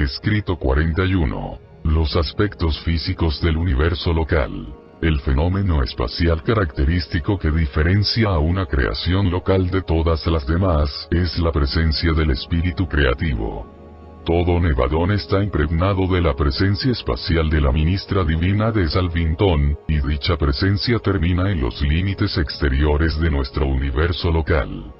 Escrito 41. Los aspectos físicos del universo local. El fenómeno espacial característico que diferencia a una creación local de todas las demás es la presencia del espíritu creativo. Todo Nevadón está impregnado de la presencia espacial de la ministra divina de Salvington, y dicha presencia termina en los límites exteriores de nuestro universo local.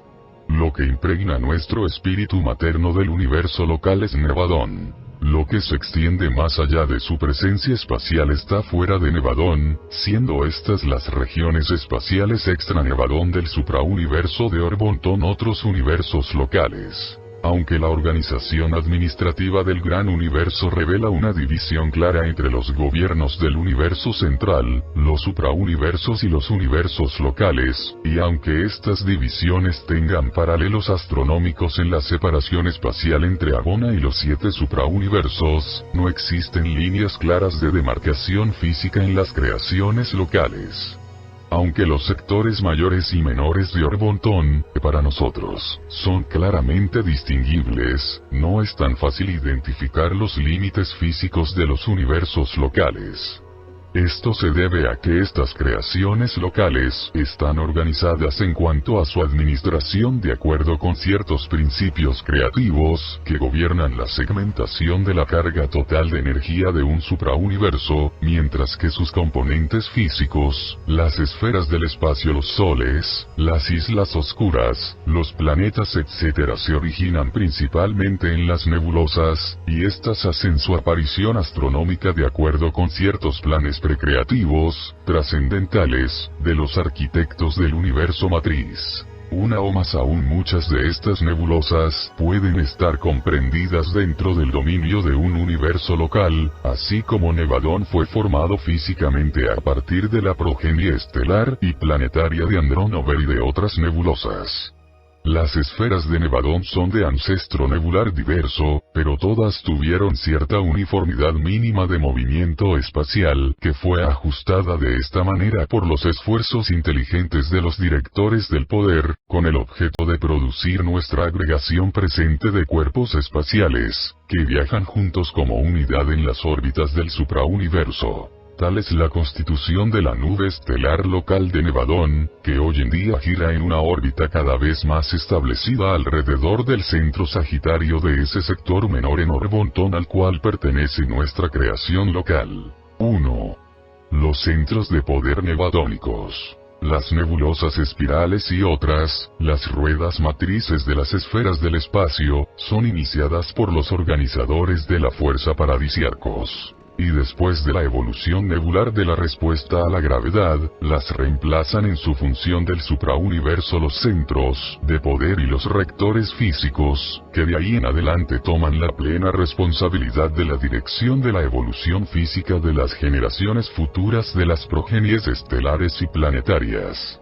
Lo que impregna nuestro espíritu materno del universo local es Nevadón. Lo que se extiende más allá de su presencia espacial está fuera de Nevadón, siendo estas las regiones espaciales extra Nevadón del suprauniverso de Orbonton, otros universos locales. Aunque la organización administrativa del gran universo revela una división clara entre los gobiernos del universo central, los suprauniversos y los universos locales, y aunque estas divisiones tengan paralelos astronómicos en la separación espacial entre Agona y los 7 suprauniversos, no existen líneas claras de demarcación física en las creaciones locales. Aunque los sectores mayores y menores de Orbonton, que para nosotros son claramente distinguibles, no es tan fácil identificar los límites físicos de los universos locales. Esto se debe a que estas creaciones locales están organizadas en cuanto a su administración de acuerdo con ciertos principios creativos que gobiernan la segmentación de la carga total de energía de un suprauniverso, mientras que sus componentes físicos, las esferas del espacio, los soles, las islas oscuras, los planetas etc. se originan principalmente en las nebulosas, y estas hacen su aparición astronómica de acuerdo con ciertos planes precreativos, trascendentales, de los arquitectos del universo matriz. Una o más aún muchas de estas nebulosas pueden estar comprendidas dentro del dominio de un universo local, así como Nevadón fue formado físicamente a partir de la progenie estelar y planetaria de Andrónover y de otras nebulosas. Las esferas de Nevadón son de ancestro nebular diverso, pero todas tuvieron cierta uniformidad mínima de movimiento espacial, que fue ajustada de esta manera por los esfuerzos inteligentes de los directores del poder, con el objeto de producir nuestra agregación presente de cuerpos espaciales, que viajan juntos como unidad en las órbitas del suprauniverso. Tal es la constitución de la nube estelar local de Nevadón, que hoy en día gira en una órbita cada vez más establecida alrededor del centro sagitario de ese sector menor en Orbonton al cual pertenece nuestra creación local. 1. Los centros de poder nevadónicos. Las nebulosas espirales y otras, las ruedas matrices de las esferas del espacio, son iniciadas por los organizadores de la fuerza paradisiarcos. Y después de la evolución nebular de la respuesta a la gravedad, las reemplazan en su función del suprauniverso los centros de poder y los rectores físicos, que de ahí en adelante toman la plena responsabilidad de la dirección de la evolución física de las generaciones futuras de las progenies estelares y planetarias.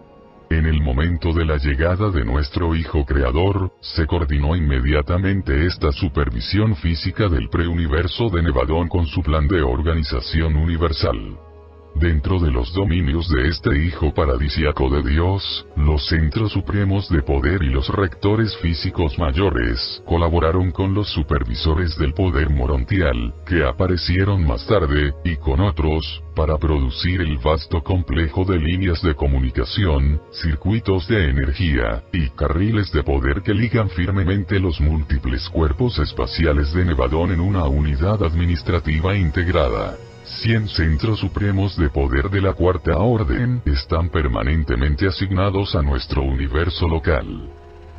En el momento de la llegada de nuestro Hijo Creador, se coordinó inmediatamente esta supervisión física del preuniverso de Nevadón con su plan de organización universal. Dentro de los dominios de este Hijo paradisíaco de Dios, los centros supremos de poder y los rectores físicos mayores colaboraron con los supervisores del poder morontial, que aparecieron más tarde, y con otros, para producir el vasto complejo de líneas de comunicación, circuitos de energía, y carriles de poder que ligan firmemente los múltiples cuerpos espaciales de Nevadón en una unidad administrativa integrada. 100 centros supremos de poder de la cuarta orden están permanentemente asignados a nuestro universo local.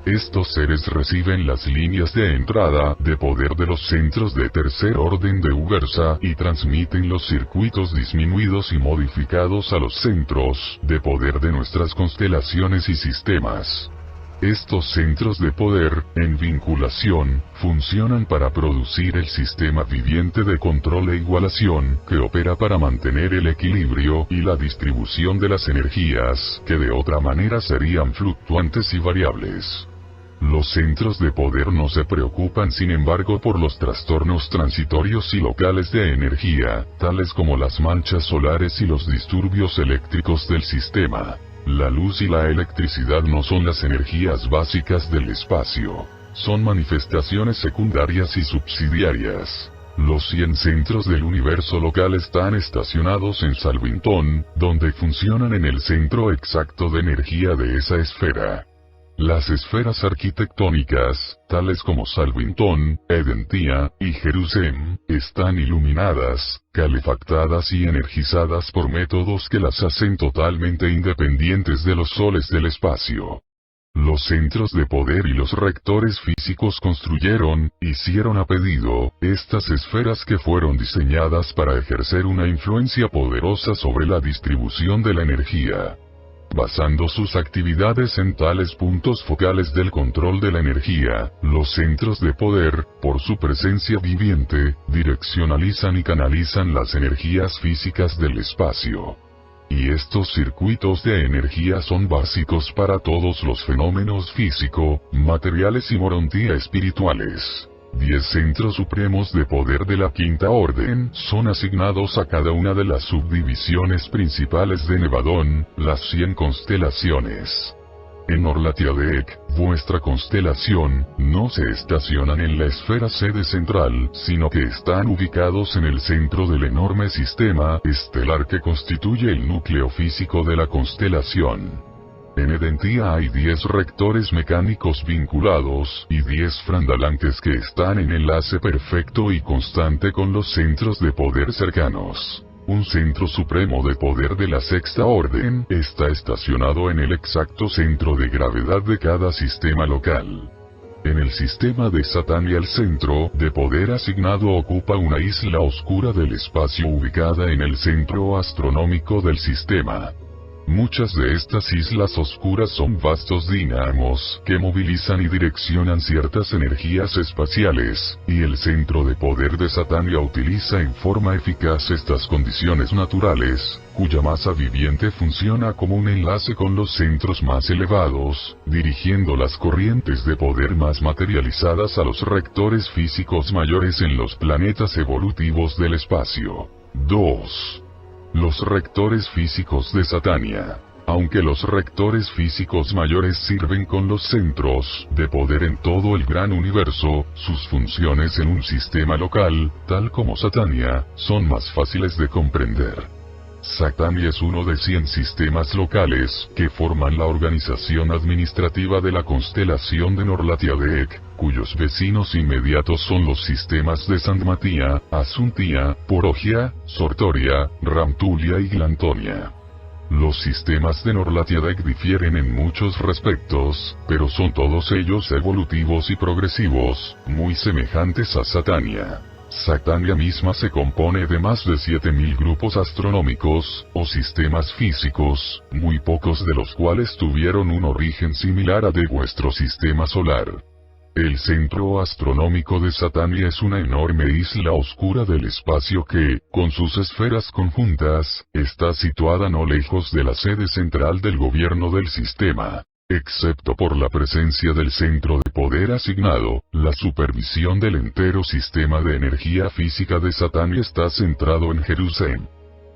Estos seres reciben las líneas de entrada de poder de los centros de tercer orden de Ubersa y transmiten los circuitos disminuidos y modificados a los centros de poder de nuestras constelaciones y sistemas. Estos centros de poder, en vinculación, funcionan para producir el sistema viviente de control e igualación, que opera para mantener el equilibrio y la distribución de las energías, que de otra manera serían fluctuantes y variables. Los centros de poder no se preocupan sin embargo por los trastornos transitorios y locales de energía, tales como las manchas solares y los disturbios eléctricos del sistema. La luz y la electricidad no son las energías básicas del espacio. Son manifestaciones secundarias y subsidiarias. Los 100 centros del universo local están estacionados en Salvington, donde funcionan en el centro exacto de energía de esa esfera. Las esferas arquitectónicas, tales como Salvington, Edentia y Jerusalén, están iluminadas, calefactadas y energizadas por métodos que las hacen totalmente independientes de los soles del espacio. Los centros de poder y los rectores físicos hicieron a pedido, estas esferas que fueron diseñadas para ejercer una influencia poderosa sobre la distribución de la energía. Basando sus actividades en tales puntos focales del control de la energía, los centros de poder, por su presencia viviente, direccionalizan y canalizan las energías físicas del espacio. Y estos circuitos de energía son básicos para todos los fenómenos físico, materiales y morontía espirituales. 10 centros supremos de poder de la quinta orden son asignados a cada una de las subdivisiones principales de Nevadón, las 100 constelaciones. En Orlatiadec, vuestra constelación, no se estacionan en la esfera sede central, sino que están ubicados en el centro del enorme sistema estelar que constituye el núcleo físico de la constelación. En Edentia hay 10 rectores mecánicos vinculados y 10 frandalantes que están en enlace perfecto y constante con los centros de poder cercanos. Un centro supremo de poder de la sexta orden está estacionado en el exacto centro de gravedad de cada sistema local. En el sistema de Satania el centro de poder asignado ocupa una isla oscura del espacio ubicada en el centro astronómico del sistema. Muchas de estas islas oscuras son vastos dínamos que movilizan y direccionan ciertas energías espaciales, y el centro de poder de Satania utiliza en forma eficaz estas condiciones naturales, cuya masa viviente funciona como un enlace con los centros más elevados, dirigiendo las corrientes de poder más materializadas a los rectores físicos mayores en los planetas evolutivos del espacio. 2. Los rectores físicos de Satania. Aunque los rectores físicos mayores sirven con los centros de poder en todo el gran universo, sus funciones en un sistema local, tal como Satania, son más fáciles de comprender. Satania es uno de 100 sistemas locales que forman la organización administrativa de la constelación de Norlatiadec, cuyos vecinos inmediatos son los sistemas de Sandmatía, Asuntia, Porogia, Sortoria, Ramtulia y Glantonia. Los sistemas de Norlatiadec difieren en muchos respectos, pero son todos ellos evolutivos y progresivos, muy semejantes a Satania. Satania misma se compone de más de 7000 grupos astronómicos, o sistemas físicos, muy pocos de los cuales tuvieron un origen similar a de vuestro sistema solar. El centro astronómico de Satania es una enorme isla oscura del espacio que, con sus esferas conjuntas, está situada no lejos de la sede central del gobierno del sistema. Excepto por la presencia del centro de poder asignado, la supervisión del entero sistema de energía física de Satania está centrado en Jerusalén.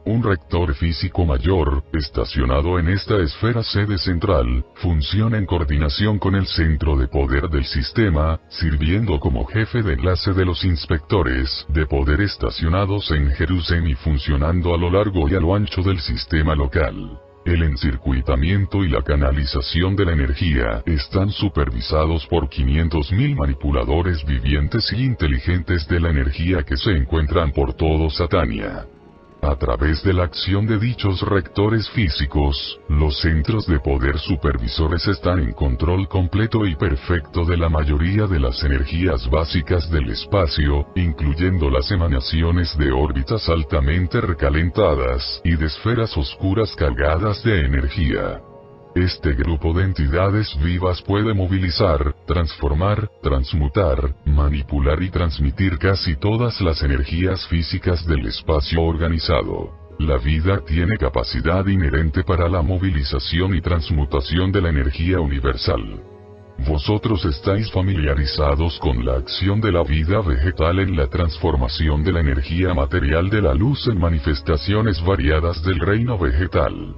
Un rector físico mayor, estacionado en esta esfera sede central, funciona en coordinación con el centro de poder del sistema, sirviendo como jefe de enlace de los inspectores de poder estacionados en Jerusalén y funcionando a lo largo y a lo ancho del sistema local. El encircuitamiento y la canalización de la energía están supervisados por 500.000 manipuladores vivientes y inteligentes de la energía que se encuentran por todo Satania. A través de la acción de dichos rectores físicos, los centros de poder supervisores están en control completo y perfecto de la mayoría de las energías básicas del espacio, incluyendo las emanaciones de órbitas altamente recalentadas y de esferas oscuras cargadas de energía. Este grupo de entidades vivas puede movilizar, transformar, transmutar, manipular y transmitir casi todas las energías físicas del espacio organizado. La vida tiene capacidad inherente para la movilización y transmutación de la energía universal. Vosotros estáis familiarizados con la acción de la vida vegetal en la transformación de la energía material de la luz en manifestaciones variadas del reino vegetal.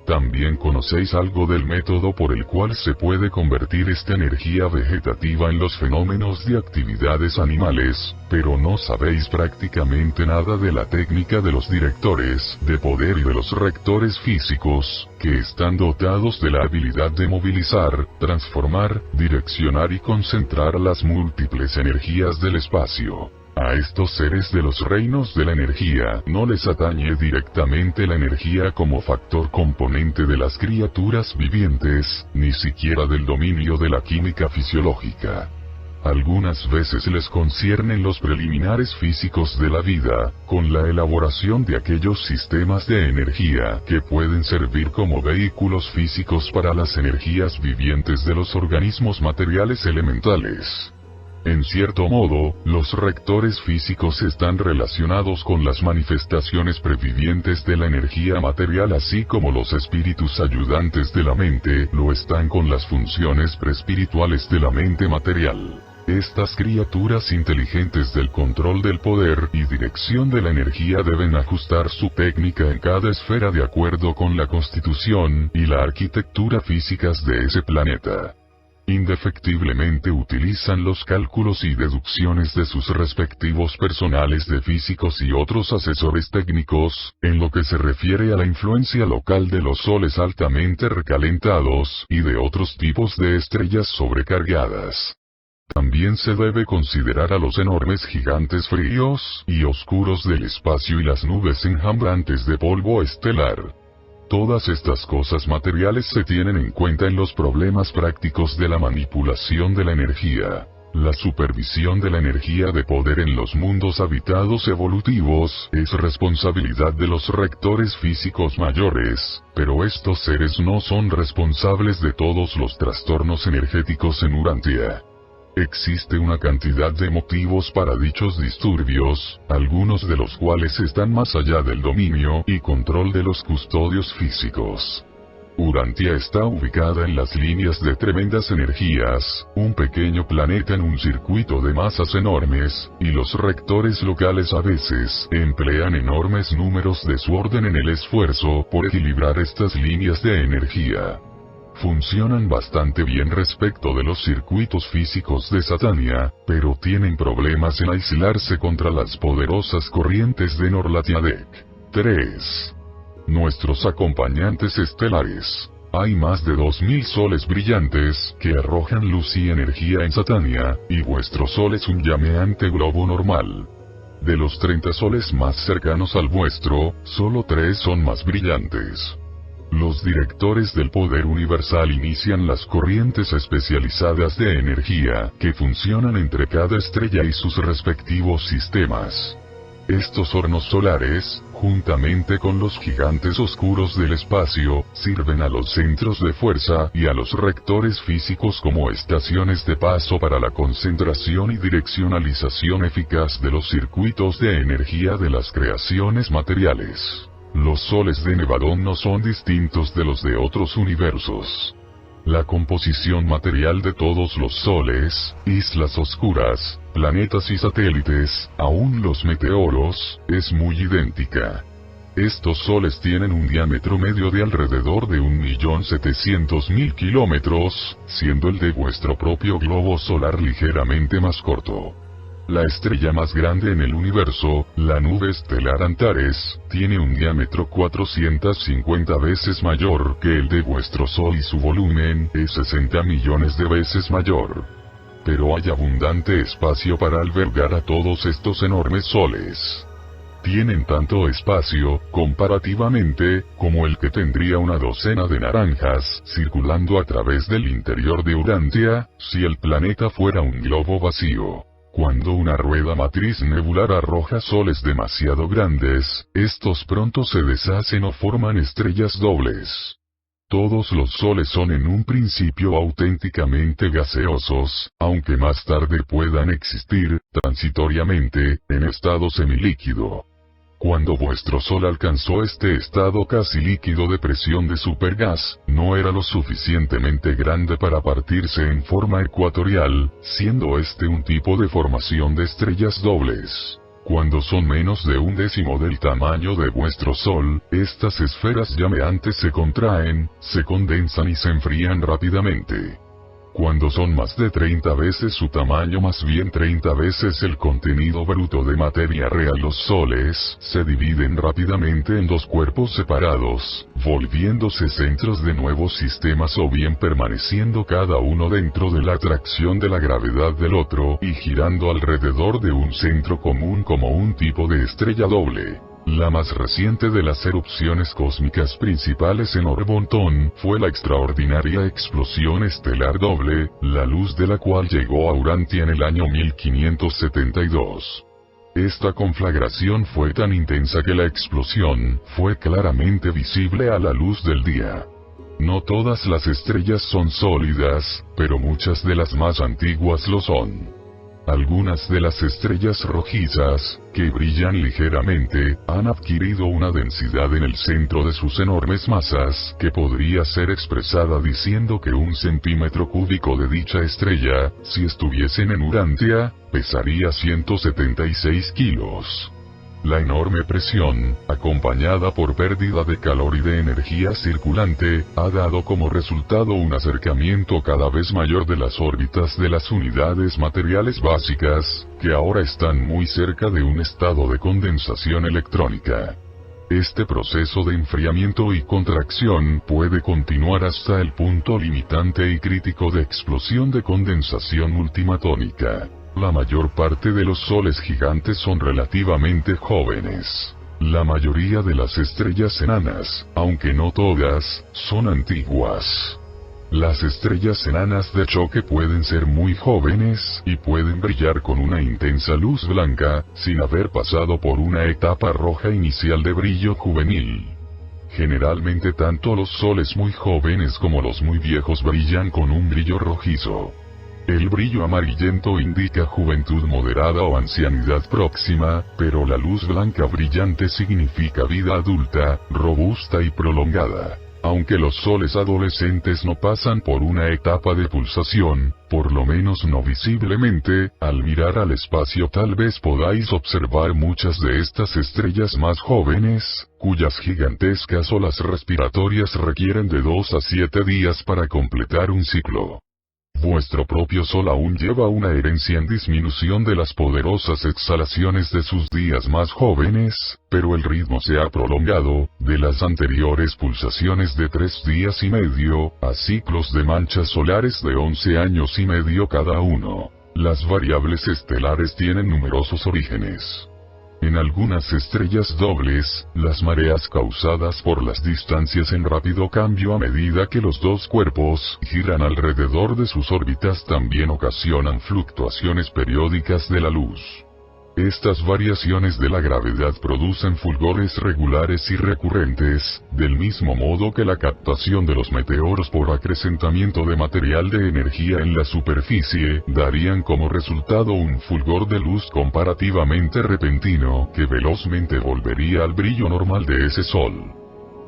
También conocéis algo del método por el cual se puede convertir esta energía vegetativa en los fenómenos de actividades animales, pero no sabéis prácticamente nada de la técnica de los directores de poder y de los rectores físicos, que están dotados de la habilidad de movilizar, transformar, direccionar y concentrar las múltiples energías del espacio. A estos seres de los reinos de la energía no les atañe directamente la energía como factor componente de las criaturas vivientes, ni siquiera del dominio de la química fisiológica. Algunas veces les conciernen los preliminares físicos de la vida, con la elaboración de aquellos sistemas de energía que pueden servir como vehículos físicos para las energías vivientes de los organismos materiales elementales. En cierto modo, los rectores físicos están relacionados con las manifestaciones previvientes de la energía material, así como los espíritus ayudantes de la mente lo están con las funciones preespirituales de la mente material. Estas criaturas inteligentes del control del poder y dirección de la energía deben ajustar su técnica en cada esfera de acuerdo con la constitución y la arquitectura físicas de ese planeta. Indefectiblemente utilizan los cálculos y deducciones de sus respectivos personales de físicos y otros asesores técnicos, en lo que se refiere a la influencia local de los soles altamente recalentados y de otros tipos de estrellas sobrecargadas. También se debe considerar a los enormes gigantes fríos y oscuros del espacio y las nubes enjambrantes de polvo estelar. Todas estas cosas materiales se tienen en cuenta en los problemas prácticos de la manipulación de la energía. La supervisión de la energía de poder en los mundos habitados evolutivos es responsabilidad de los rectores físicos mayores, pero estos seres no son responsables de todos los trastornos energéticos en Urantia. Existe una cantidad de motivos para dichos disturbios, algunos de los cuales están más allá del dominio y control de los custodios físicos. Urantia está ubicada en las líneas de tremendas energías, un pequeño planeta en un circuito de masas enormes, y los rectores locales a veces emplean enormes números de su orden en el esfuerzo por equilibrar estas líneas de energía. Funcionan bastante bien respecto de los circuitos físicos de Satania, pero tienen problemas en aislarse contra las poderosas corrientes de Norlatiadec. 3. Nuestros acompañantes estelares. Hay más de 2000 soles brillantes que arrojan luz y energía en Satania, y vuestro sol es un llameante globo normal. De los 30 soles más cercanos al vuestro, solo 3 son más brillantes. Los directores del poder universal inician las corrientes especializadas de energía que funcionan entre cada estrella y sus respectivos sistemas. Estos hornos solares, juntamente con los gigantes oscuros del espacio, sirven a los centros de fuerza y a los rectores físicos como estaciones de paso para la concentración y direccionalización eficaz de los circuitos de energía de las creaciones materiales. Los soles de Nevadón no son distintos de los de otros universos. La composición material de todos los soles, islas oscuras, planetas y satélites, aún los meteoros, es muy idéntica. Estos soles tienen un diámetro medio de alrededor de 1.700.000 kilómetros, siendo el de vuestro propio globo solar ligeramente más corto. La estrella más grande en el universo, la nube estelar Antares, tiene un diámetro 450 veces mayor que el de vuestro Sol y su volumen es 60 millones de veces mayor. Pero hay abundante espacio para albergar a todos estos enormes soles. Tienen tanto espacio, comparativamente, como el que tendría una docena de naranjas, circulando a través del interior de Urantia, si el planeta fuera un globo vacío. Cuando una rueda matriz nebular arroja soles demasiado grandes, estos pronto se deshacen o forman estrellas dobles. Todos los soles son en un principio auténticamente gaseosos, aunque más tarde puedan existir, transitoriamente, en estado semilíquido. Cuando vuestro Sol alcanzó este estado casi líquido de presión de supergas, no era lo suficientemente grande para partirse en forma ecuatorial, siendo este un tipo de formación de estrellas dobles. Cuando son menos de 1/10 del tamaño de vuestro Sol, estas esferas llameantes se contraen, se condensan y se enfrían rápidamente. Cuando son más de 30 veces su tamaño, más bien 30 veces el contenido bruto de materia real, los soles se dividen rápidamente en dos cuerpos separados, volviéndose centros de nuevos sistemas o bien permaneciendo cada uno dentro de la atracción de la gravedad del otro y girando alrededor de un centro común como un tipo de estrella doble. La más reciente de las erupciones cósmicas principales en Orbotón fue la extraordinaria explosión estelar doble, la luz de la cual llegó a Urantia en el año 1572. Esta conflagración fue tan intensa que la explosión fue claramente visible a la luz del día. No todas las estrellas son sólidas, pero muchas de las más antiguas lo son. Algunas de las estrellas rojizas, que brillan ligeramente, han adquirido una densidad en el centro de sus enormes masas, que podría ser expresada diciendo que 1 centímetro cúbico de dicha estrella, si estuviesen en Urantia, pesaría 176 kilos. La enorme presión, acompañada por pérdida de calor y de energía circulante, ha dado como resultado un acercamiento cada vez mayor de las órbitas de las unidades materiales básicas, que ahora están muy cerca de un estado de condensación electrónica. Este proceso de enfriamiento y contracción puede continuar hasta el punto limitante y crítico de explosión de condensación ultimatónica. La mayor parte de los soles gigantes son relativamente jóvenes. La mayoría de las estrellas enanas, aunque no todas, son antiguas. Las estrellas enanas de choque pueden ser muy jóvenes y pueden brillar con una intensa luz blanca, sin haber pasado por una etapa roja inicial de brillo juvenil. Generalmente tanto los soles muy jóvenes como los muy viejos brillan con un brillo rojizo. El brillo amarillento indica juventud moderada o ancianidad próxima, pero la luz blanca brillante significa vida adulta, robusta y prolongada. Aunque los soles adolescentes no pasan por una etapa de pulsación, por lo menos no visiblemente, al mirar al espacio tal vez podáis observar muchas de estas estrellas más jóvenes, cuyas gigantescas olas respiratorias requieren de 2 a 7 días para completar un ciclo. Vuestro propio Sol aún lleva una herencia en disminución de las poderosas exhalaciones de sus días más jóvenes, pero el ritmo se ha prolongado, de las anteriores pulsaciones de 3 días y medio, a ciclos de manchas solares de 11 años y medio cada uno. Las variables estelares tienen numerosos orígenes. En algunas estrellas dobles, las mareas causadas por las distancias en rápido cambio a medida que los dos cuerpos giran alrededor de sus órbitas también ocasionan fluctuaciones periódicas de la luz. Estas variaciones de la gravedad producen fulgores regulares y recurrentes, del mismo modo que la captación de los meteoros por acrecentamiento de material de energía en la superficie, darían como resultado un fulgor de luz comparativamente repentino, que velozmente volvería al brillo normal de ese sol.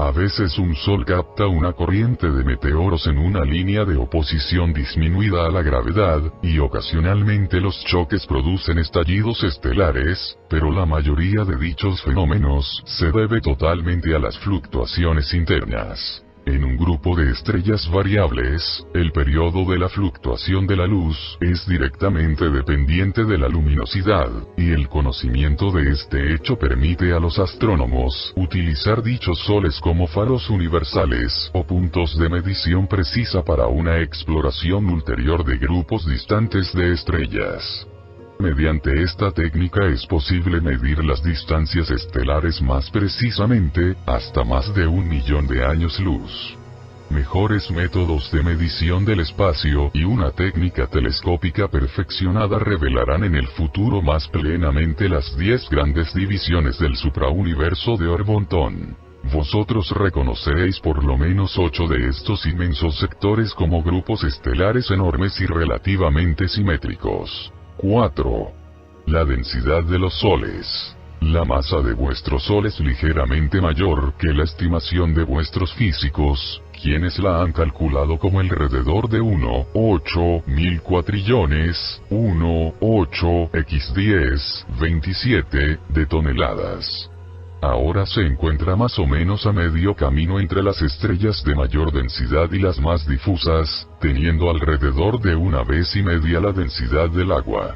A veces un sol capta una corriente de meteoros en una línea de oposición disminuida a la gravedad, y ocasionalmente los choques producen estallidos estelares, pero la mayoría de dichos fenómenos se debe totalmente a las fluctuaciones internas. En un grupo de estrellas variables, el periodo de la fluctuación de la luz es directamente dependiente de la luminosidad, y el conocimiento de este hecho permite a los astrónomos utilizar dichos soles como faros universales o puntos de medición precisa para una exploración ulterior de grupos distantes de estrellas. Mediante esta técnica es posible medir las distancias estelares más precisamente, hasta más de 1.000.000 de años luz. Mejores métodos de medición del espacio y una técnica telescópica perfeccionada revelarán en el futuro más plenamente las 10 grandes divisiones del suprauniverso de Orbotón. Vosotros reconoceréis por lo menos 8 de estos inmensos sectores como grupos estelares enormes y relativamente simétricos. 4. La densidad de los soles. La masa de vuestro Sol es ligeramente mayor que la estimación de vuestros físicos, quienes la han calculado como alrededor de 1,8 mil cuatrillones, 1,8 x 10, 27, de toneladas. Ahora se encuentra más o menos a medio camino entre las estrellas de mayor densidad y las más difusas, teniendo alrededor de 1,5 veces la densidad del agua.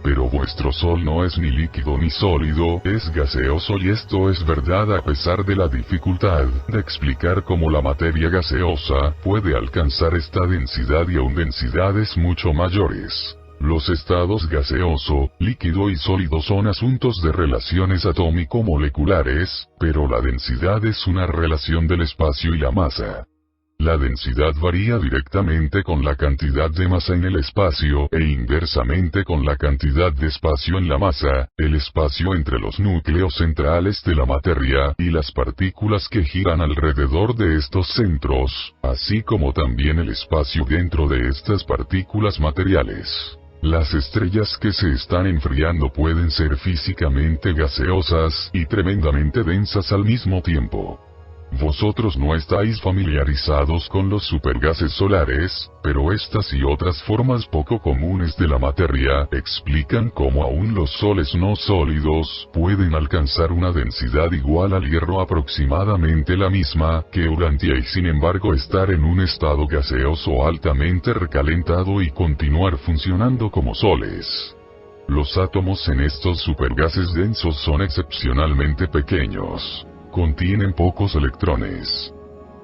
Pero vuestro Sol no es ni líquido ni sólido, es gaseoso, y esto es verdad a pesar de la dificultad de explicar cómo la materia gaseosa puede alcanzar esta densidad y aún densidades mucho mayores. Los estados gaseoso, líquido y sólido son asuntos de relaciones atómico-moleculares, pero la densidad es una relación del espacio y la masa. La densidad varía directamente con la cantidad de masa en el espacio e inversamente con la cantidad de espacio en la masa, el espacio entre los núcleos centrales de la materia y las partículas que giran alrededor de estos centros, así como también el espacio dentro de estas partículas materiales. Las estrellas que se están enfriando pueden ser físicamente gaseosas y tremendamente densas al mismo tiempo. Vosotros no estáis familiarizados con los supergases solares, pero estas y otras formas poco comunes de la materia explican cómo aún los soles no sólidos pueden alcanzar una densidad igual al hierro, aproximadamente la misma que Urantia, y sin embargo estar en un estado gaseoso altamente recalentado y continuar funcionando como soles. Los átomos en estos supergases densos son excepcionalmente pequeños. Contienen pocos electrones.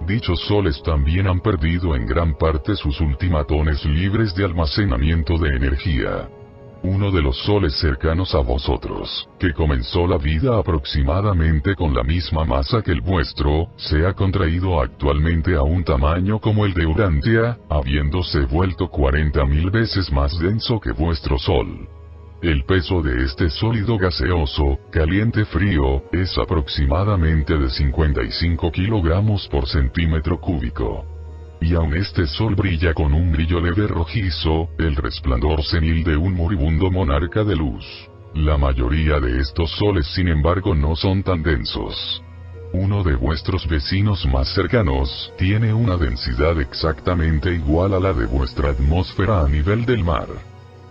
Dichos soles también han perdido en gran parte sus ultimatones libres de almacenamiento de energía. Uno de los soles cercanos a vosotros, que comenzó la vida aproximadamente con la misma masa que el vuestro, se ha contraído actualmente a un tamaño como el de Urantia, habiéndose vuelto 40.000 veces más denso que vuestro Sol. El peso de este sólido gaseoso, caliente-frío, es aproximadamente de 55 kilogramos por centímetro cúbico. Y aun este Sol brilla con un brillo leve rojizo, el resplandor senil de un moribundo monarca de luz. La mayoría de estos soles, sin embargo, no son tan densos. Uno de vuestros vecinos más cercanos tiene una densidad exactamente igual a la de vuestra atmósfera a nivel del mar.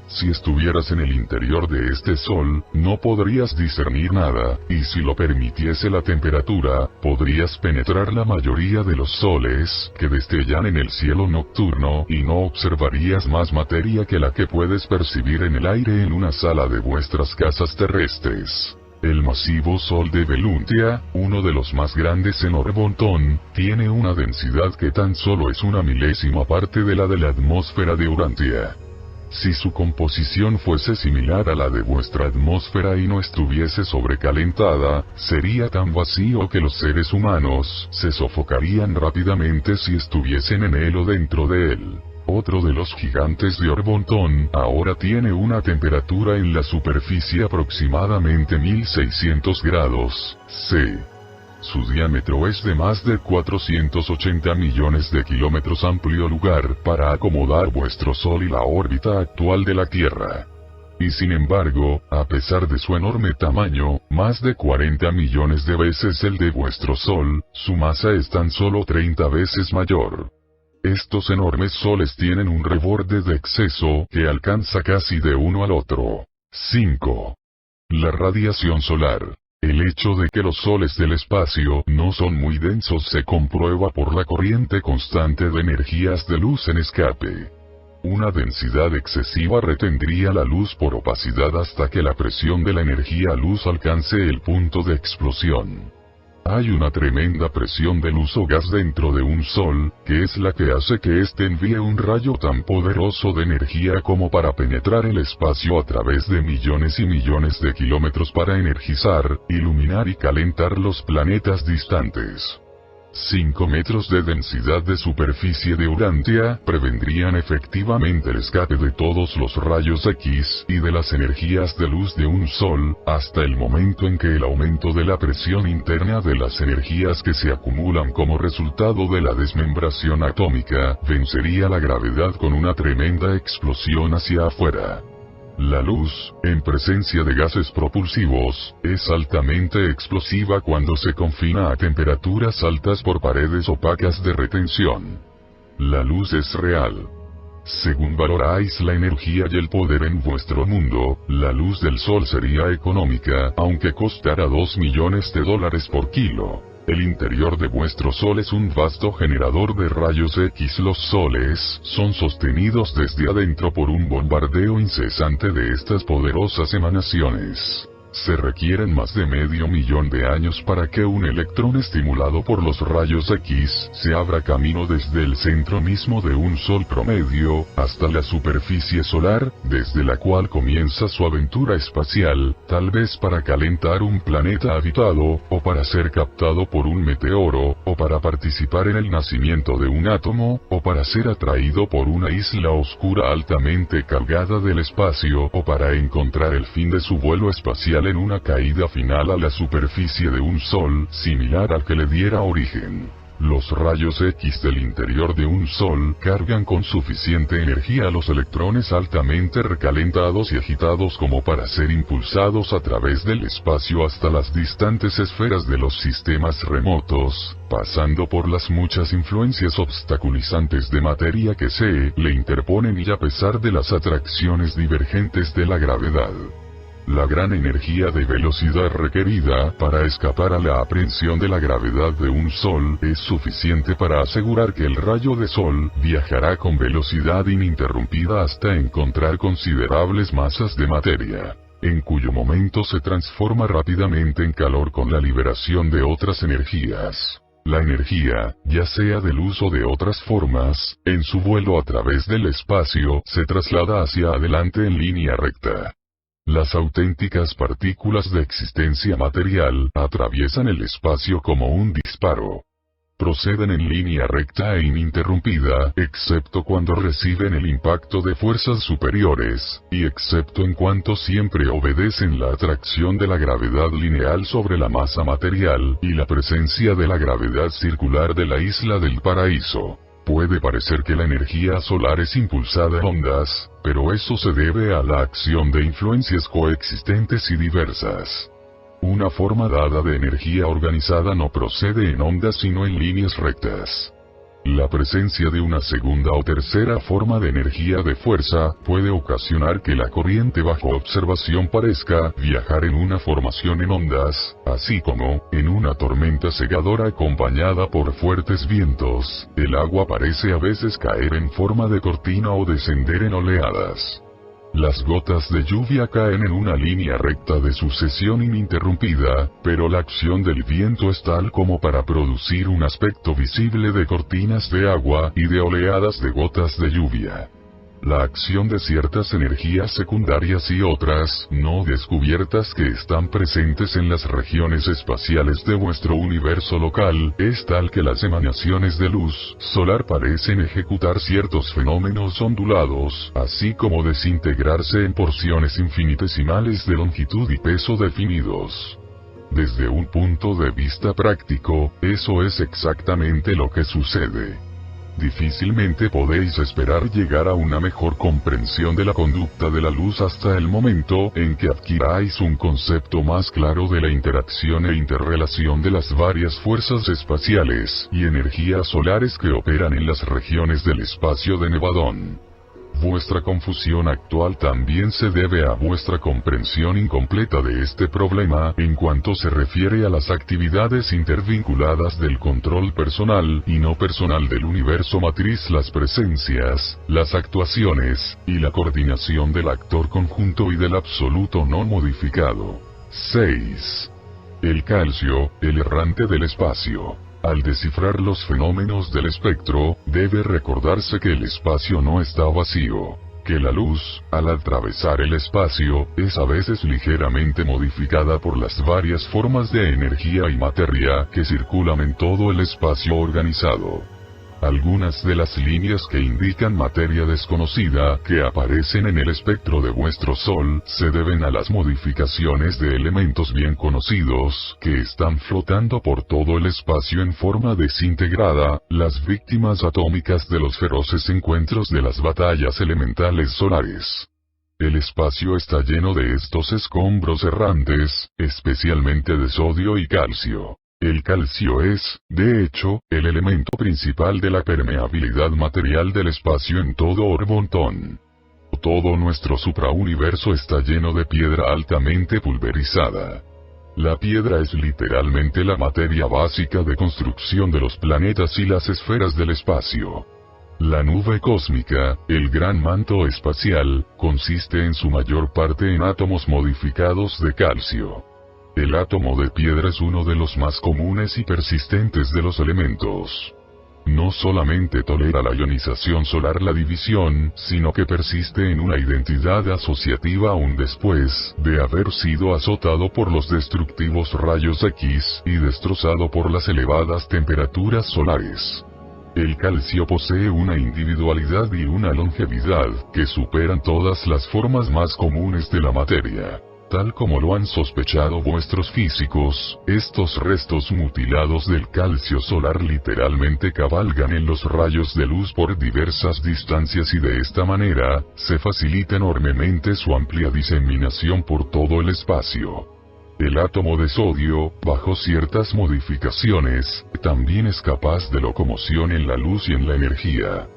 Si estuvieras en el interior de este Sol, no podrías discernir nada, y si lo permitiese la temperatura, podrías penetrar la mayoría de los soles que destellan en el cielo nocturno, y no observarías más materia que la que puedes percibir en el aire en una sala de vuestras casas terrestres. El masivo Sol de Veluntia, uno de los más grandes en Orbotón, tiene una densidad que tan solo es 1/1000ª parte de la de la atmósfera de Urantia. Si su composición fuese similar a la de vuestra atmósfera y no estuviese sobrecalentada, sería tan vacío que los seres humanos se sofocarían rápidamente si estuviesen en él o dentro de él. Otro de los gigantes de Orbotón ahora tiene una temperatura en la superficie aproximadamente 1600 grados C. Su diámetro es de más de 480 millones de kilómetros, amplio lugar para acomodar vuestro Sol y la órbita actual de la Tierra. Y sin embargo, a pesar de su enorme tamaño, más de 40 millones de veces el de vuestro Sol, su masa es tan solo 30 veces mayor. Estos enormes soles tienen un reborde de exceso que alcanza casi de uno al otro. 5. La radiación solar. El hecho de que los soles del espacio no son muy densos se comprueba por la corriente constante de energías de luz en escape. Una densidad excesiva retendría la luz por opacidad hasta que la presión de la energía luz alcance el punto de explosión. Hay una tremenda presión de luz o gas dentro de un sol, que es la que hace que éste envíe un rayo tan poderoso de energía como para penetrar el espacio a través de millones y millones de kilómetros para energizar, iluminar y calentar los planetas distantes. 5 metros de densidad de superficie de Urantia prevendrían efectivamente el escape de todos los rayos X y de las energías de luz de un sol, hasta el momento en que el aumento de la presión interna de las energías que se acumulan como resultado de la desmembración atómica, vencería la gravedad con una tremenda explosión hacia afuera. La luz, en presencia de gases propulsivos, es altamente explosiva cuando se confina a temperaturas altas por paredes opacas de retención. La luz es real. Según valoráis la energía y el poder en vuestro mundo, la luz del sol sería económica, aunque costara $2 millones por kilo. El interior de vuestro sol es un vasto generador de rayos X. Los soles son sostenidos desde adentro por un bombardeo incesante de estas poderosas emanaciones. Se requieren más de 500.000 de años para que un electrón estimulado por los rayos X se abra camino desde el centro mismo de un sol promedio, hasta la superficie solar, desde la cual comienza su aventura espacial, tal vez para calentar un planeta habitado, o para ser captado por un meteoro, o para participar en el nacimiento de un átomo, o para ser atraído por una isla oscura altamente cargada del espacio, o para encontrar el fin de su vuelo espacial en una caída final a la superficie de un sol, similar al que le diera origen. Los rayos X del interior de un sol cargan con suficiente energía a los electrones altamente recalentados y agitados como para ser impulsados a través del espacio hasta las distantes esferas de los sistemas remotos, pasando por las muchas influencias obstaculizantes de materia que se le interponen y a pesar de las atracciones divergentes de la gravedad. La gran energía de velocidad requerida para escapar a la aprehensión de la gravedad de un sol es suficiente para asegurar que el rayo de sol viajará con velocidad ininterrumpida hasta encontrar considerables masas de materia, en cuyo momento se transforma rápidamente en calor con la liberación de otras energías. La energía, ya sea de luz o de otras formas, en su vuelo a través del espacio, se traslada hacia adelante en línea recta. Las auténticas partículas de existencia material atraviesan el espacio como un disparo. Proceden en línea recta e ininterrumpida, excepto cuando reciben el impacto de fuerzas superiores, y excepto en cuanto siempre obedecen la atracción de la gravedad lineal sobre la masa material y la presencia de la gravedad circular de la isla del paraíso. Puede parecer que la energía solar es impulsada en ondas, pero eso se debe a la acción de influencias coexistentes y diversas. Una forma dada de energía organizada no procede en ondas sino en líneas rectas. La presencia de una segunda o tercera forma de energía de fuerza puede ocasionar que la corriente bajo observación parezca viajar en una formación en ondas, así como, en una tormenta cegadora acompañada por fuertes vientos, el agua parece a veces caer en forma de cortina o descender en oleadas. Las gotas de lluvia caen en una línea recta de sucesión ininterrumpida, pero la acción del viento es tal como para producir un aspecto visible de cortinas de agua y de oleadas de gotas de lluvia. La acción de ciertas energías secundarias y otras, no descubiertas que están presentes en las regiones espaciales de vuestro universo local, es tal que las emanaciones de luz solar parecen ejecutar ciertos fenómenos ondulados, así como desintegrarse en porciones infinitesimales de longitud y peso definidos. Desde un punto de vista práctico, eso es exactamente lo que sucede. Difícilmente podéis esperar llegar a una mejor comprensión de la conducta de la luz hasta el momento en que adquiráis un concepto más claro de la interacción e interrelación de las varias fuerzas espaciales y energías solares que operan en las regiones del espacio de Nevadón. Vuestra confusión actual también se debe a vuestra comprensión incompleta de este problema en cuanto se refiere a las actividades intervinculadas del control personal y no personal del universo matriz, las presencias, las actuaciones, y la coordinación del actor conjunto y del absoluto no modificado. 6. El calcio, el errante del espacio. Al descifrar los fenómenos del espectro, debe recordarse que el espacio no está vacío, que la luz, al atravesar el espacio, es a veces ligeramente modificada por las varias formas de energía y materia que circulan en todo el espacio organizado. Algunas de las líneas que indican materia desconocida que aparecen en el espectro de vuestro Sol se deben a las modificaciones de elementos bien conocidos que están flotando por todo el espacio en forma desintegrada, las víctimas atómicas de los feroces encuentros de las batallas elementales solares. El espacio está lleno de estos escombros errantes, especialmente de sodio y calcio. El calcio es, de hecho, el elemento principal de la permeabilidad material del espacio en todo Orbontón. Todo nuestro suprauniverso está lleno de piedra altamente pulverizada. La piedra es literalmente la materia básica de construcción de los planetas y las esferas del espacio. La nube cósmica, el gran manto espacial, consiste en su mayor parte en átomos modificados de calcio. El átomo de piedra es uno de los más comunes y persistentes de los elementos. No solamente tolera la ionización solar, la división, sino que persiste en una identidad asociativa aún después de haber sido azotado por los destructivos rayos X y destrozado por las elevadas temperaturas solares. El calcio posee una individualidad y una longevidad que superan todas las formas más comunes de la materia. Tal como lo han sospechado vuestros físicos, estos restos mutilados del calcio solar literalmente cabalgan en los rayos de luz por diversas distancias y de esta manera, se facilita enormemente su amplia diseminación por todo el espacio. El átomo de sodio, bajo ciertas modificaciones, también es capaz de locomoción en la luz y en la energía.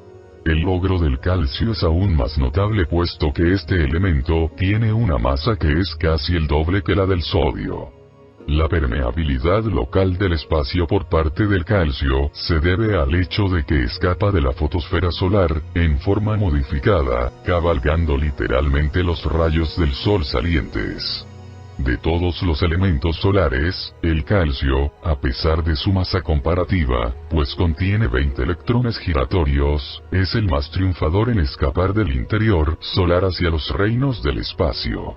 El logro del calcio es aún más notable puesto que este elemento tiene una masa que es casi el doble que la del sodio. La permeabilidad local del espacio por parte del calcio se debe al hecho de que escapa de la fotosfera solar, en forma modificada, cabalgando literalmente los rayos del sol salientes. De todos los elementos solares, el calcio, a pesar de su masa comparativa, pues contiene 20 electrones giratorios, es el más triunfador en escapar del interior solar hacia los reinos del espacio.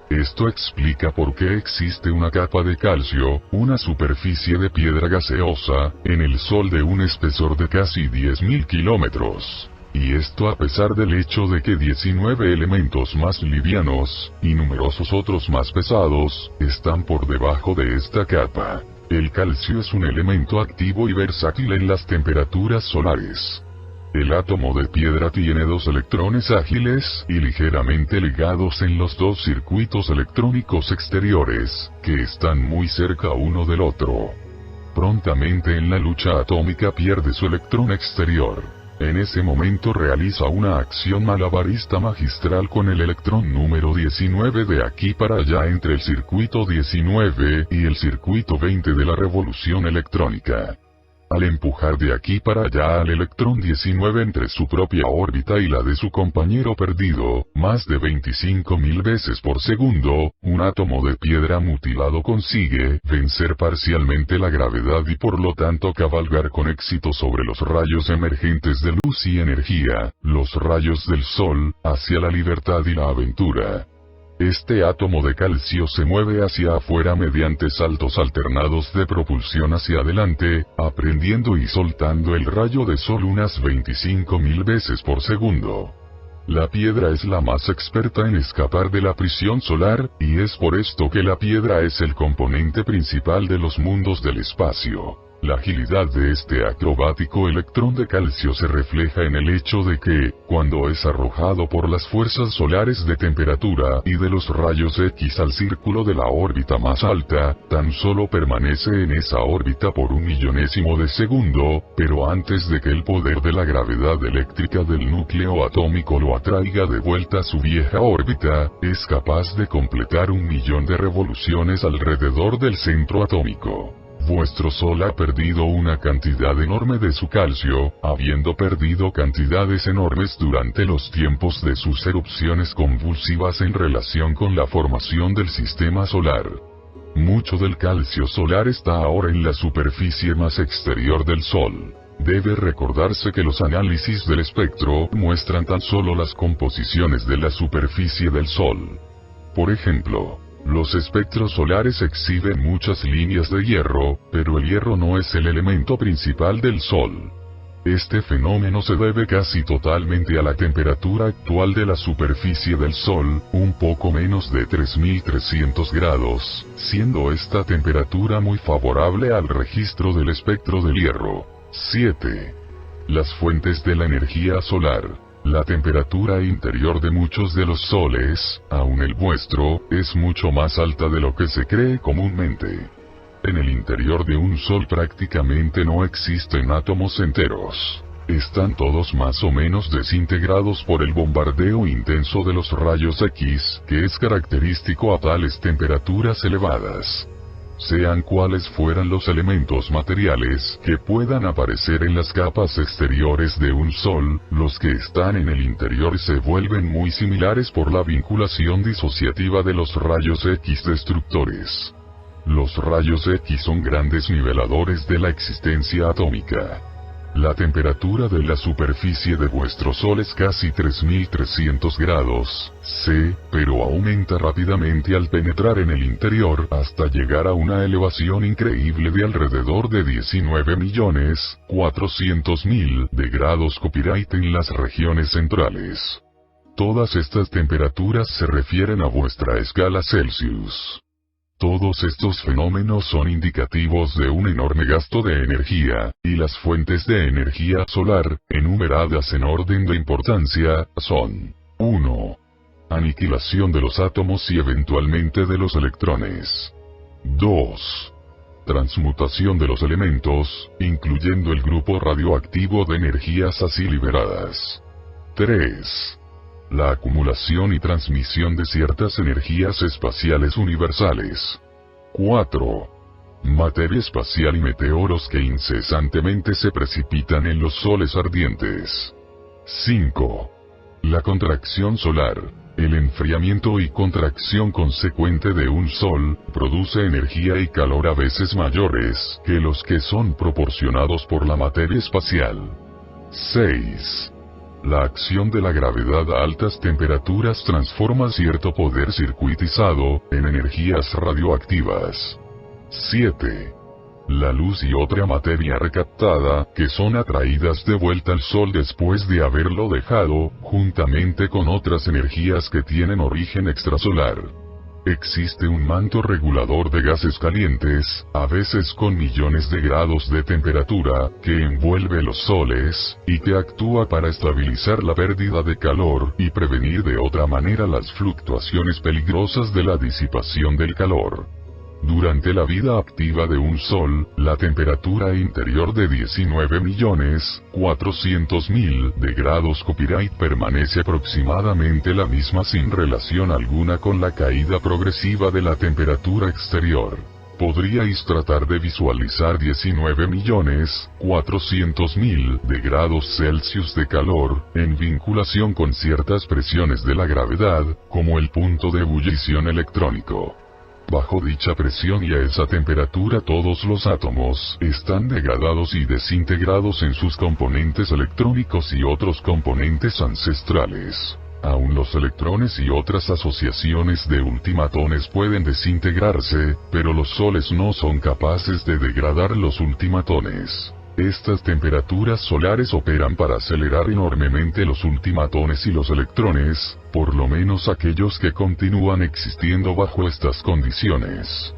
Esto explica por qué existe una capa de calcio, una superficie de piedra gaseosa, en el Sol de un espesor de casi 10.000 kilómetros. Y esto a pesar del hecho de que 19 elementos más livianos, y numerosos otros más pesados, están por debajo de esta capa. El calcio es un elemento activo y versátil en las temperaturas solares. El átomo de piedra tiene 2 electrones ágiles y ligeramente ligados en los 2 circuitos electrónicos exteriores, que están muy cerca uno del otro. Prontamente en la lucha atómica pierde su electrón exterior. En ese momento realiza una acción malabarista magistral con el electrón número 19 de aquí para allá entre el circuito 19 y el circuito 20 de la revolución electrónica. Al empujar de aquí para allá al electrón 19 entre su propia órbita y la de su compañero perdido, más de 25.000 veces por segundo, un átomo de piedra mutilado consigue vencer parcialmente la gravedad y por lo tanto cabalgar con éxito sobre los rayos emergentes de luz y energía, los rayos del sol, hacia la libertad y la aventura. Este átomo de calcio se mueve hacia afuera mediante saltos alternados de propulsión hacia adelante, aprendiendo y soltando el rayo de sol unas 25.000 veces por segundo. La piedra es la más experta en escapar de la prisión solar, y es por esto que la piedra es el componente principal de los mundos del espacio. La agilidad de este acrobático electrón de calcio se refleja en el hecho de que, cuando es arrojado por las fuerzas solares de temperatura y de los rayos X al círculo de la órbita más alta, tan solo permanece en esa órbita por 1/1000 de segundo, pero antes de que el poder de la gravedad eléctrica del núcleo atómico lo atraiga de vuelta a su vieja órbita, es capaz de completar 1.000.000 de revoluciones alrededor del centro atómico. Vuestro Sol ha perdido una cantidad enorme de su calcio, habiendo perdido cantidades enormes durante los tiempos de sus erupciones convulsivas en relación con la formación del sistema solar. Mucho del calcio solar está ahora en la superficie más exterior del Sol. Debe recordarse que los análisis del espectro muestran tan solo las composiciones de la superficie del Sol. Por ejemplo, los espectros solares exhiben muchas líneas de hierro, pero el hierro no es el elemento principal del Sol. Este fenómeno se debe casi totalmente a la temperatura actual de la superficie del Sol, un poco menos de 3300 grados, siendo esta temperatura muy favorable al registro del espectro del hierro. 7. Las fuentes de la energía solar. La temperatura interior de muchos de los soles, aun el vuestro, es mucho más alta de lo que se cree comúnmente. En el interior de un sol prácticamente no existen átomos enteros. Están todos más o menos desintegrados por el bombardeo intenso de los rayos X, que es característico a tales temperaturas elevadas. Sean cuales fueran los elementos materiales que puedan aparecer en las capas exteriores de un sol, los que están en el interior se vuelven muy similares por la vinculación disociativa de los rayos X destructores. Los rayos X son grandes niveladores de la existencia atómica. La temperatura de la superficie de vuestro Sol es casi 3300 grados C, pero aumenta rápidamente al penetrar en el interior hasta llegar a una elevación increíble de alrededor de 19.400.000 de grados Fahrenheit en las regiones centrales. Todas estas temperaturas se refieren a vuestra escala Celsius. Todos estos fenómenos son indicativos de un enorme gasto de energía, y las fuentes de energía solar, enumeradas en orden de importancia, son 1. Aniquilación de los átomos y eventualmente de los electrones. 2. Transmutación de los elementos, incluyendo el grupo radioactivo de energías así liberadas. 3. La acumulación y transmisión de ciertas energías espaciales universales. 4. Materia espacial y meteoros que incesantemente se precipitan en los soles ardientes. 5. La contracción solar. El enfriamiento y contracción consecuente de un sol produce energía y calor a veces mayores que los que son proporcionados por la materia espacial. 6. La acción de la gravedad a altas temperaturas transforma cierto poder circuitizado en energías radioactivas. 7. La luz y otra materia recaptada, que son atraídas de vuelta al Sol después de haberlo dejado, juntamente con otras energías que tienen origen extrasolar. Existe un manto regulador de gases calientes, a veces con millones de grados de temperatura, que envuelve los soles, y que actúa para estabilizar la pérdida de calor y prevenir de otra manera las fluctuaciones peligrosas de la disipación del calor. Durante la vida activa de un sol, la temperatura interior de 19.400.000 de grados Fahrenheit permanece aproximadamente la misma sin relación alguna con la caída progresiva de la temperatura exterior. Podríais tratar de visualizar 19.400.000 de grados Celsius de calor, en vinculación con ciertas presiones de la gravedad, como el punto de ebullición electrónico. Bajo dicha presión y a esa temperatura todos los átomos están degradados y desintegrados en sus componentes electrónicos y otros componentes ancestrales. Aún los electrones y otras asociaciones de ultimatones pueden desintegrarse, pero los soles no son capaces de degradar los ultimatones. Estas temperaturas solares operan para acelerar enormemente los ultimatones y los electrones, por lo menos aquellos que continúan existiendo bajo estas condiciones.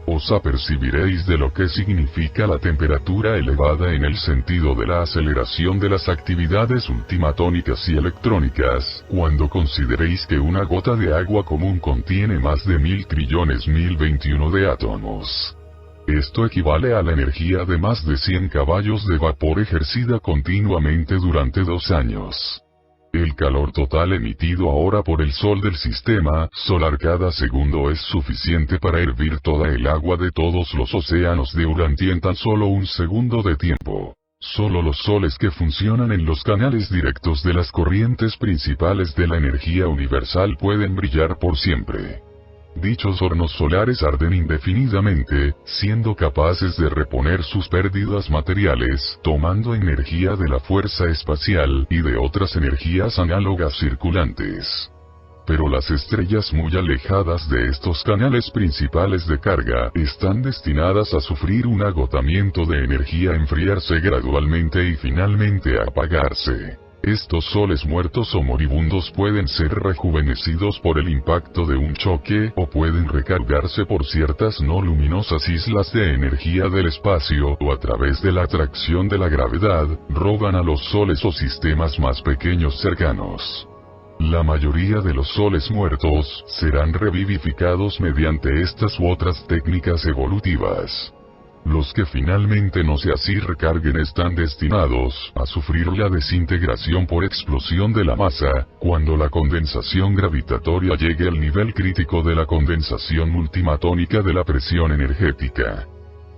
Os apercibiréis de lo que significa la temperatura elevada en el sentido de la aceleración de las actividades ultimatónicas y electrónicas, cuando consideréis que una gota de agua común contiene más de 1.000.000.021 de átomos. Esto equivale a la energía de más de 100 caballos de vapor ejercida continuamente durante 2 años. El calor total emitido ahora por el Sol del sistema solar cada segundo es suficiente para hervir toda el agua de todos los océanos durante en tan solo un segundo de tiempo. Solo los soles que funcionan en los canales directos de las corrientes principales de la energía universal pueden brillar por siempre. Dichos hornos solares arden indefinidamente, siendo capaces de reponer sus pérdidas materiales, tomando energía de la fuerza espacial y de otras energías análogas circulantes. Pero las estrellas muy alejadas de estos canales principales de carga están destinadas a sufrir un agotamiento de energía, enfriarse gradualmente y finalmente a apagarse. Estos soles muertos o moribundos pueden ser rejuvenecidos por el impacto de un choque o pueden recargarse por ciertas no luminosas islas de energía del espacio o a través de la atracción de la gravedad, roban a los soles o sistemas más pequeños cercanos. La mayoría de los soles muertos serán revivificados mediante estas u otras técnicas evolutivas. Los que finalmente no se así recarguen están destinados a sufrir la desintegración por explosión de la masa, cuando la condensación gravitatoria llegue al nivel crítico de la condensación multimatónica de la presión energética.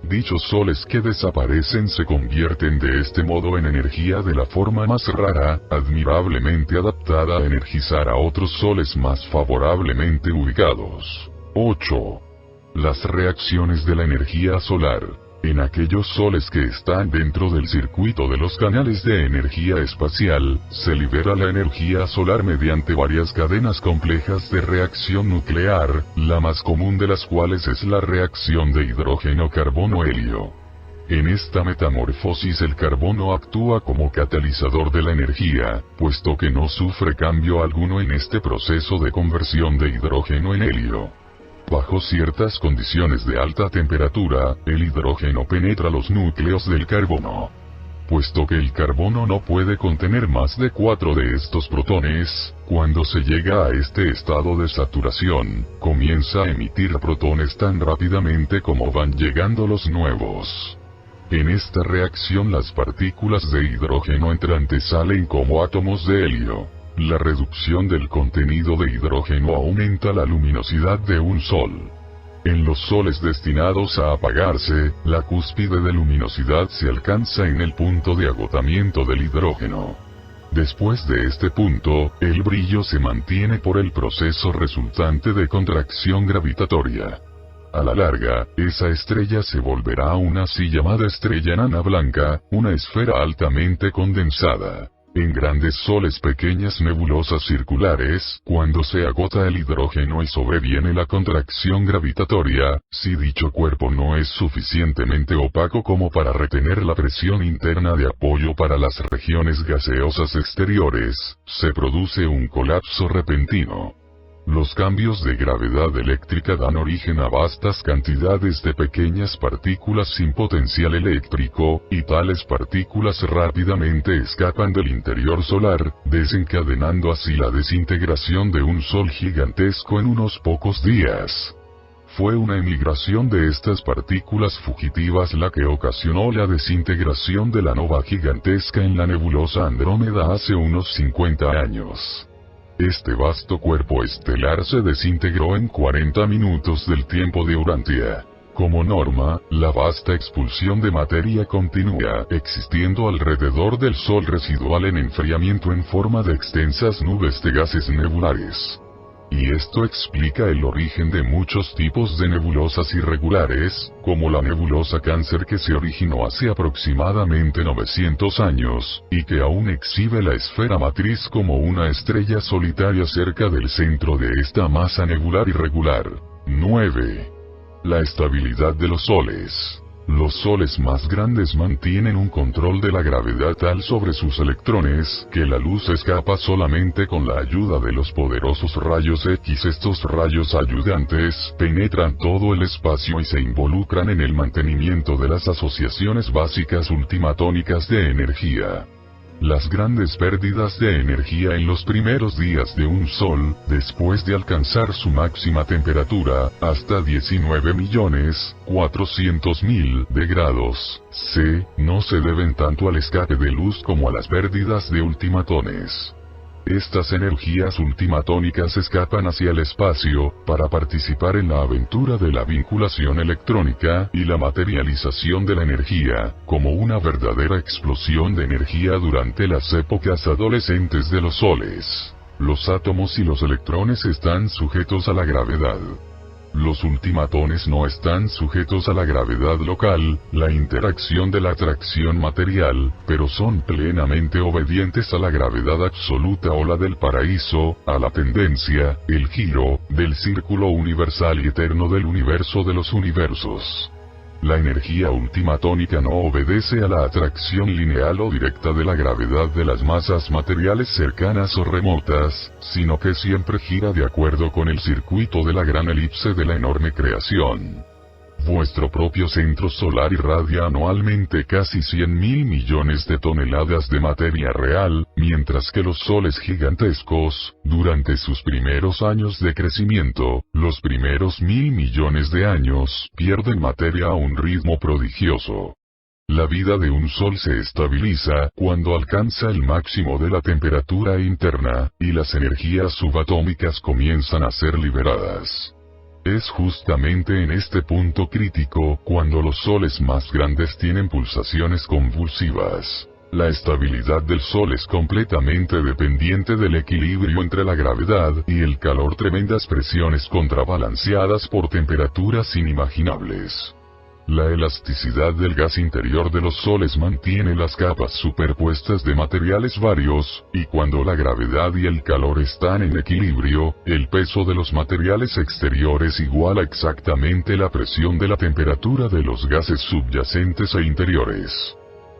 Dichos soles que desaparecen se convierten de este modo en energía de la forma más rara, admirablemente adaptada a energizar a otros soles más favorablemente ubicados. 8. Las reacciones de la energía solar. En aquellos soles que están dentro del circuito de los canales de energía espacial, se libera la energía solar mediante varias cadenas complejas de reacción nuclear, la más común de las cuales es la reacción de hidrógeno-carbono-helio. En esta metamorfosis el carbono actúa como catalizador de la energía, puesto que no sufre cambio alguno en este proceso de conversión de hidrógeno en helio. Bajo ciertas condiciones de alta temperatura, el hidrógeno penetra los núcleos del carbono. Puesto que el carbono no puede contener más de 4 de estos protones, cuando se llega a este estado de saturación, comienza a emitir protones tan rápidamente como van llegando los nuevos. En esta reacción las partículas de hidrógeno entrantes salen como átomos de helio. La reducción del contenido de hidrógeno aumenta la luminosidad de un sol. En los soles destinados a apagarse, la cúspide de luminosidad se alcanza en el punto de agotamiento del hidrógeno. Después de este punto, el brillo se mantiene por el proceso resultante de contracción gravitatoria. A la larga, esa estrella se volverá una así llamada estrella enana blanca, una esfera altamente condensada. En grandes soles pequeñas nebulosas circulares, cuando se agota el hidrógeno y sobreviene la contracción gravitatoria, si dicho cuerpo no es suficientemente opaco como para retener la presión interna de apoyo para las regiones gaseosas exteriores, se produce un colapso repentino. Los cambios de gravedad eléctrica dan origen a vastas cantidades de pequeñas partículas sin potencial eléctrico, y tales partículas rápidamente escapan del interior solar, desencadenando así la desintegración de un sol gigantesco en unos pocos días. Fue una emigración de estas partículas fugitivas la que ocasionó la desintegración de la nova gigantesca en la nebulosa Andrómeda hace unos 50 años. Este vasto cuerpo estelar se desintegró en 40 minutos del tiempo de Urantia. Como norma, la vasta expulsión de materia continúa existiendo alrededor del Sol residual en enfriamiento en forma de extensas nubes de gases nebulares. Y esto explica el origen de muchos tipos de nebulosas irregulares, como la nebulosa Cáncer que se originó hace aproximadamente 900 años, y que aún exhibe la esfera matriz como una estrella solitaria cerca del centro de esta masa nebular irregular. 9. La estabilidad de los soles. Los soles más grandes mantienen un control de la gravedad tal sobre sus electrones, que la luz escapa solamente con la ayuda de los poderosos rayos X. Estos rayos ayudantes penetran todo el espacio y se involucran en el mantenimiento de las asociaciones básicas ultimatónicas de energía. Las grandes pérdidas de energía en los primeros días de un sol, después de alcanzar su máxima temperatura, hasta 19.400.000 de grados C, no se deben tanto al escape de luz como a las pérdidas de ultimatones. Estas energías ultimatónicas escapan hacia el espacio, para participar en la aventura de la vinculación electrónica y la materialización de la energía, como una verdadera explosión de energía durante las épocas adolescentes de los soles. Los átomos y los electrones están sujetos a la gravedad. los ultimatones no están sujetos a la gravedad local, la interacción de la atracción material, pero son plenamente obedientes a la gravedad absoluta o la del paraíso, a la tendencia, el giro, del círculo universal y eterno del universo de los universos. La energía ultimatónica no obedece a la atracción lineal o directa de la gravedad de las masas materiales cercanas o remotas, sino que siempre gira de acuerdo con el circuito de la gran elipse de la enorme creación. Vuestro propio centro solar irradia anualmente casi 100.000 millones de toneladas de materia real, mientras que los soles gigantescos, durante sus primeros años de crecimiento, los primeros 1.000 millones de años, pierden materia a un ritmo prodigioso. La vida de un sol se estabiliza cuando alcanza el máximo de la temperatura interna, y las energías subatómicas comienzan a ser liberadas. Es justamente en este punto crítico cuando los soles más grandes tienen pulsaciones convulsivas. La estabilidad del Sol es completamente dependiente del equilibrio entre la gravedad y el calor, tremendas presiones contrabalanceadas por temperaturas inimaginables. La elasticidad del gas interior de los soles mantiene las capas superpuestas de materiales varios, y cuando la gravedad y el calor están en equilibrio, el peso de los materiales exteriores iguala exactamente la presión de la temperatura de los gases subyacentes e interiores.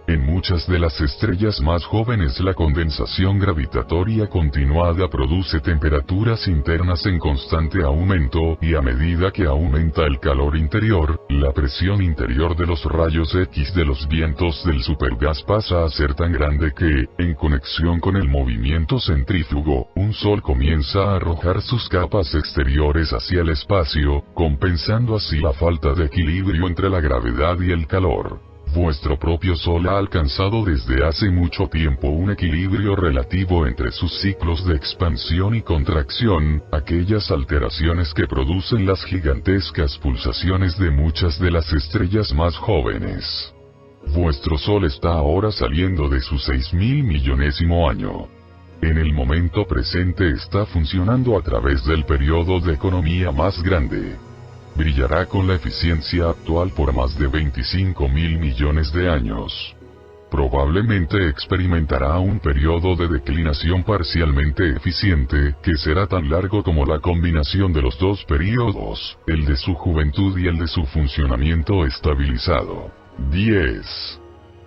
En muchas de las estrellas más jóvenes la condensación gravitatoria continuada produce temperaturas internas en constante aumento, y a medida que aumenta el calor interior, la presión interior de los rayos X de los vientos del supergas pasa a ser tan grande que, en conexión con el movimiento centrífugo, un sol comienza a arrojar sus capas exteriores hacia el espacio, compensando así la falta de equilibrio entre la gravedad y el calor. Vuestro propio Sol ha alcanzado desde hace mucho tiempo un equilibrio relativo entre sus ciclos de expansión y contracción, aquellas alteraciones que producen las gigantescas pulsaciones de muchas de las estrellas más jóvenes. Vuestro Sol está ahora saliendo de su 6.000 millonésimo año. En el momento presente está funcionando a través del periodo de economía más grande. Brillará con la eficiencia actual por más de 25.000 millones de años. Probablemente experimentará un periodo de declinación parcialmente eficiente, que será tan largo como la combinación de los dos periodos, el de su juventud y el de su funcionamiento estabilizado. 10.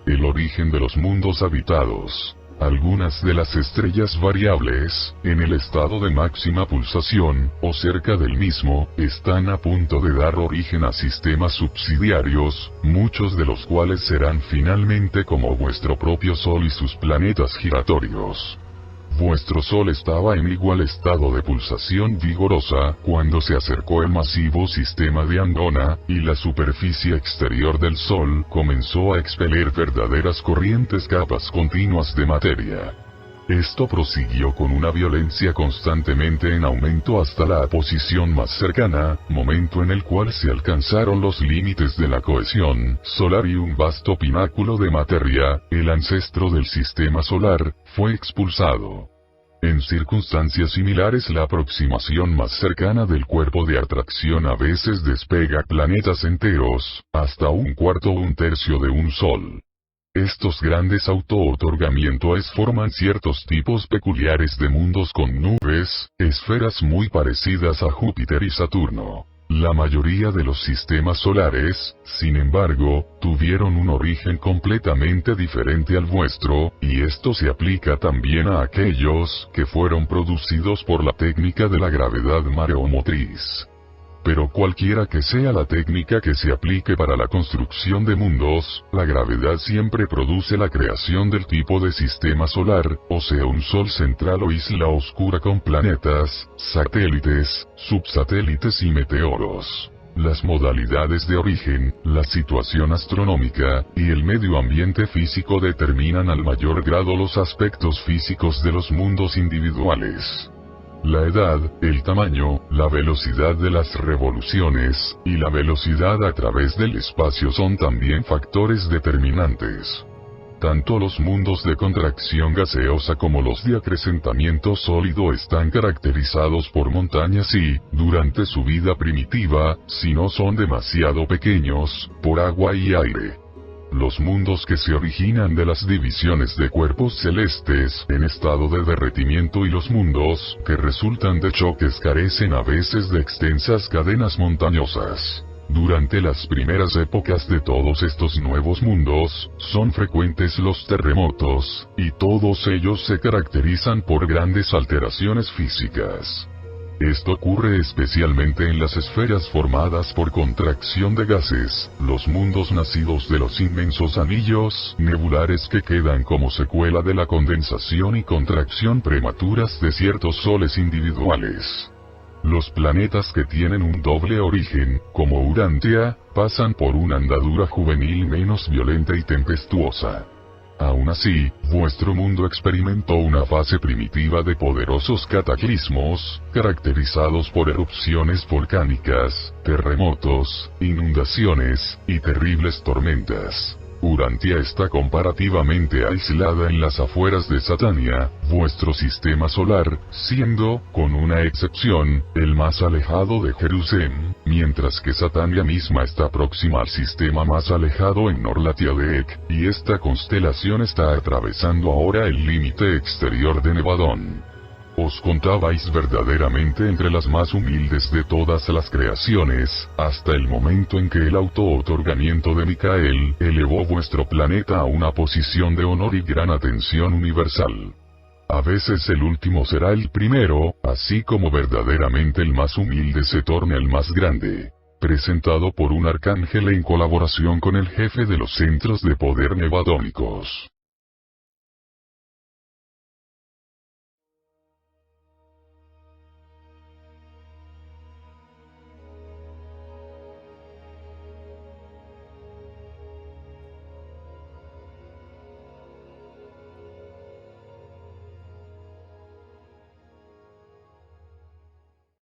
El origen de los mundos habitados. Algunas de las estrellas variables, en el estado de máxima pulsación, o cerca del mismo, están a punto de dar origen a sistemas subsidiarios, muchos de los cuales serán finalmente como vuestro propio Sol y sus planetas giratorios. Vuestro Sol estaba en igual estado de pulsación vigorosa cuando se acercó el masivo sistema de Andrómeda, y la superficie exterior del Sol comenzó a expeler verdaderas corrientes, capas continuas de materia. Esto prosiguió con una violencia constantemente en aumento hasta la posición más cercana, momento en el cual se alcanzaron los límites de la cohesión solar y un vasto pináculo de materia, el ancestro del sistema solar, fue expulsado. En circunstancias similares, la aproximación más cercana del cuerpo de atracción a veces despega planetas enteros, hasta un cuarto o un tercio de un Sol. Estos grandes auto-otorgamientos forman ciertos tipos peculiares de mundos con nubes, esferas muy parecidas a Júpiter y Saturno. La mayoría de los sistemas solares, sin embargo, tuvieron un origen completamente diferente al vuestro, y esto se aplica también a aquellos que fueron producidos por la técnica de la gravedad mareomotriz. Pero cualquiera que sea la técnica que se aplique para la construcción de mundos, la gravedad siempre produce la creación del tipo de sistema solar, o sea un Sol central o isla oscura con planetas, satélites, subsatélites y meteoros. Las modalidades de origen, la situación astronómica, y el medio ambiente físico determinan al mayor grado los aspectos físicos de los mundos individuales. La edad, el tamaño, la velocidad de las revoluciones, y la velocidad a través del espacio son también factores determinantes. Tanto los mundos de contracción gaseosa como los de acrecentamiento sólido están caracterizados por montañas y, durante su vida primitiva, si no son demasiado pequeños, por agua y aire. Los mundos que se originan de las divisiones de cuerpos celestes en estado de derretimiento y los mundos que resultan de choques carecen a veces de extensas cadenas montañosas. Durante las primeras épocas de todos estos nuevos mundos, son frecuentes los terremotos, y todos ellos se caracterizan por grandes alteraciones físicas. Esto ocurre especialmente en las esferas formadas por contracción de gases, los mundos nacidos de los inmensos anillos nebulares que quedan como secuela de la condensación y contracción prematuras de ciertos soles individuales. Los planetas que tienen un doble origen, como Urantia, pasan por una andadura juvenil menos violenta y tempestuosa. Aún así, vuestro mundo experimentó una fase primitiva de poderosos cataclismos, caracterizados por erupciones volcánicas, terremotos, inundaciones, y terribles tormentas. Urantia está comparativamente aislada en las afueras de Satania, vuestro sistema solar, siendo, con una excepción, el más alejado de Jerusalén, mientras que Satania misma está próxima al sistema más alejado en Norlatiadeek, y esta constelación está atravesando ahora el límite exterior de Nevadón. Os contabais verdaderamente entre las más humildes de todas las creaciones, hasta el momento en que el auto-otorgamiento de Micael elevó vuestro planeta a una posición de honor y gran atención universal. A veces el último será el primero, así como verdaderamente el más humilde se torna el más grande. Presentado por un arcángel en colaboración con el jefe de los centros de poder nevadónicos.